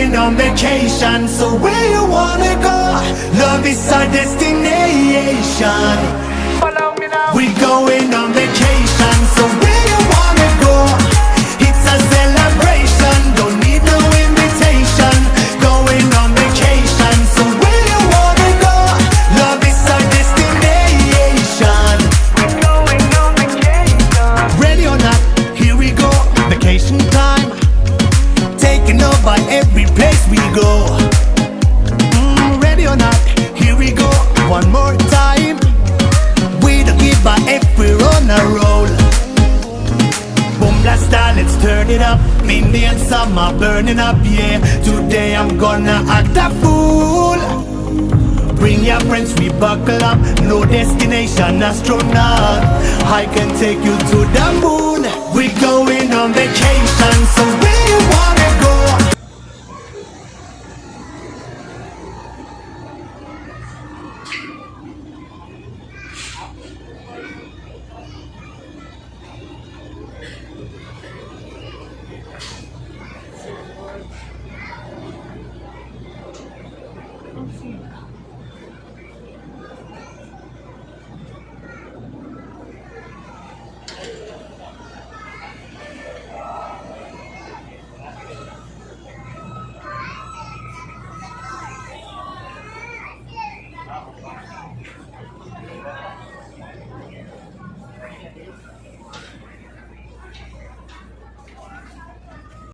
going on vacation, so where you wanna go? Love is our destination. Follow me now. We going on vacation, so where you wanna go? It's a celebration, don't need no invitation. Going on vacation, so where you wanna go? Love is our destination. We're going on vacation. Ready or not, here we go. Vacation time, taking over every place we go. Ready or not, here we go. One more time. We don't give a F, we're on a roll. Boom blasta, let's turn it up. Indian summer burning up, yeah. Today I'm gonna act a fool. Bring your friends, we buckle up. No destination, astronaut. I can take you to the moon. We're going on vacation, so where you wanna